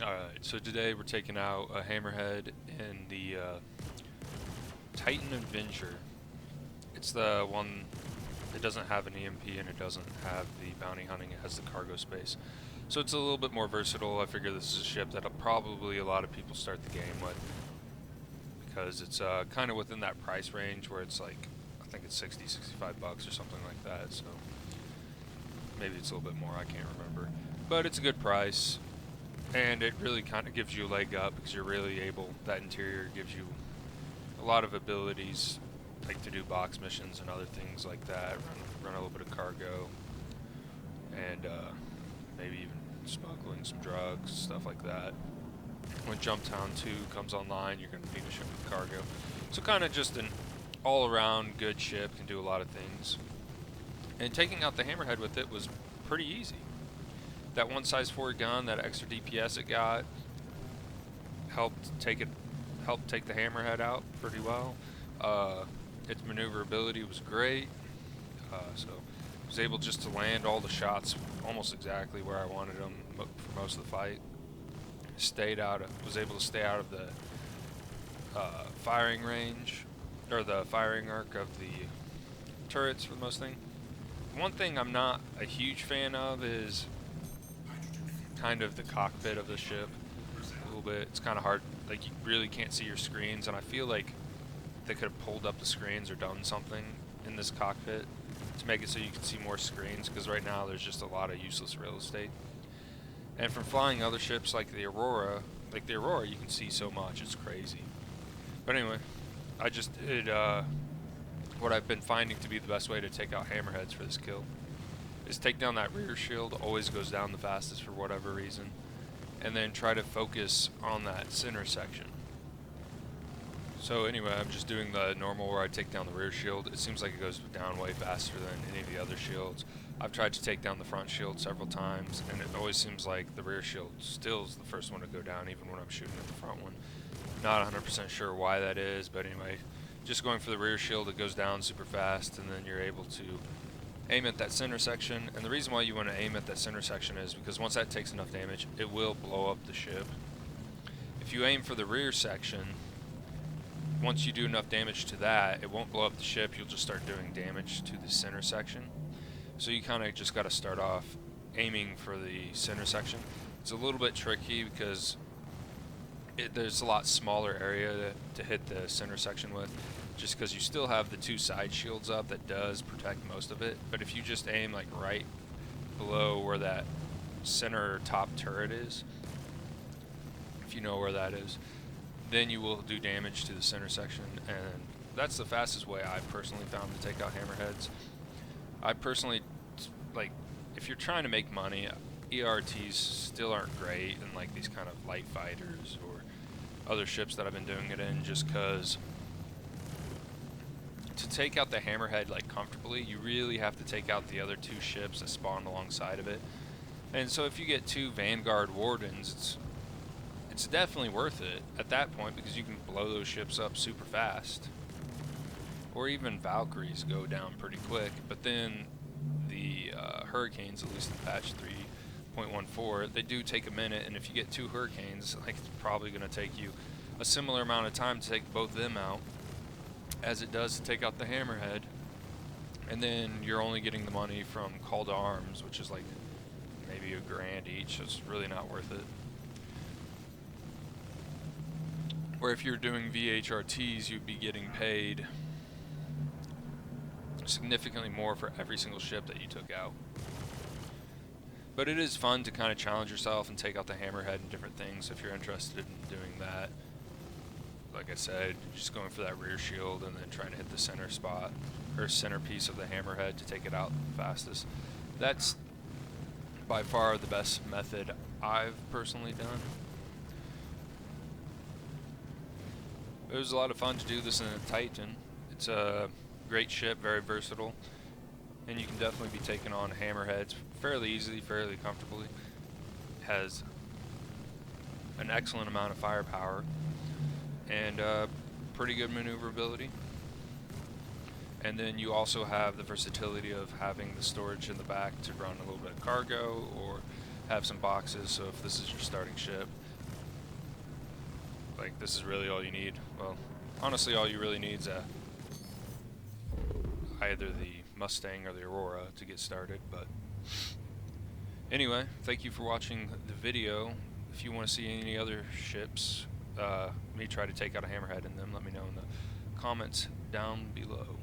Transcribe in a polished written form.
Alright, so today we're taking out a hammerhead in the Titan Adventure. It's the one that doesn't have an EMP and it doesn't have the bounty hunting, it has the cargo space. So it's a little bit more versatile. I figure this is a ship that'll probably a lot of people start the game with, because it's kind of within that price range where it's like, I think it's 60, 65 bucks or something like that, so maybe it's a little bit more, I can't remember. But it's a good price. And it really kind of gives you a leg up because you're really able, that interior gives you a lot of abilities, like to do box missions and other things like that, run a little bit of cargo, and maybe even smuggling some drugs, stuff like that. When Jumptown 2 comes online, you're going to need a ship with cargo. So kind of just an all-around good ship, can do a lot of things. And taking out the hammerhead with it was pretty easy. That one size 4 gun, that extra DPS it got, helped take the hammerhead out pretty well. Its maneuverability was great, so I was able just to land all the shots almost exactly where I wanted them for most of the fight. Was able to stay out of the firing range, or the firing arc of the turrets for the most thing. One thing I'm not a huge fan of is kind of the cockpit of the ship a little bit. It's kind of hard, like you really can't see your screens, and I feel like they could have pulled up the screens or done something in this cockpit to make it so you can see more screens, because right now there's just a lot of useless real estate. And from flying other ships like the Aurora, you can see so much, it's crazy. But anyway, I just did what I've been finding to be the best way to take out hammerheads for this kill. Is take down that rear shield, always goes down the fastest for whatever reason, and then try to focus on that center section. So anyway, I'm just doing the normal where I take down the rear shield. It seems like it goes down way faster than any of the other shields. I've tried to take down the front shield several times, and it always seems like the rear shield still is the first one to go down, even when I'm shooting at the front one. Not 100% sure why that is, but anyway, just going for the rear shield, it goes down super fast, and then you're able to aim at that center section. And the reason why you want to aim at that center section is because once that takes enough damage, it will blow up the ship. If you aim for the rear section, once you do enough damage to that, it won't blow up the ship, you'll just start doing damage to the center section. So you kind of just got to start off aiming for the center section. It's a little bit tricky because there's a lot smaller area to hit the center section with, just because you still have the 2 side shields up that does protect most of it. But if you just aim like right below where that center top turret is, if you know where that is, then you will do damage to the center section, and that's the fastest way I've personally found to take out hammerheads. I personally, like, if you're trying to make money, ERTs still aren't great in like these kind of light fighters or other ships that I've been doing it in, just because to take out the hammerhead like comfortably, you really have to take out the other 2 ships that spawn alongside of it. And so if you get 2 Vanguard Wardens, it's definitely worth it at that point, because you can blow those ships up super fast. Or even Valkyries go down pretty quick, but then the Hurricanes, at least in patch 3.14, they do take a minute, and if you get 2 Hurricanes, like, it's probably going to take you a similar amount of time to take both of them out as it does to take out the hammerhead. And then you're only getting the money from call to arms, which is like maybe $1,000 each, so it's really not worth it. Or if you're doing VHRTs, you'd be getting paid significantly more for every single ship that you took out. But it is fun to kind of challenge yourself and take out the hammerhead and different things if you're interested in doing that. Like I said, just going for that rear shield and then trying to hit the center spot, or center piece of the hammerhead to take it out the fastest. That's by far the best method I've personally done. It was a lot of fun to do this in a Titan. It's a great ship, very versatile, and you can definitely be taking on hammerheads fairly easily, fairly comfortably. It has an excellent amount of firepower and pretty good maneuverability. And then you also have the versatility of having the storage in the back to run a little bit of cargo or have some boxes, so if this is your starting ship, like, this is really all you need. Well, honestly, all you really need is either the Mustang or the Aurora to get started, but anyway, thank you for watching the video. If you want to see any other ships, me try to take out a hammerhead in them, let me know in the comments down below.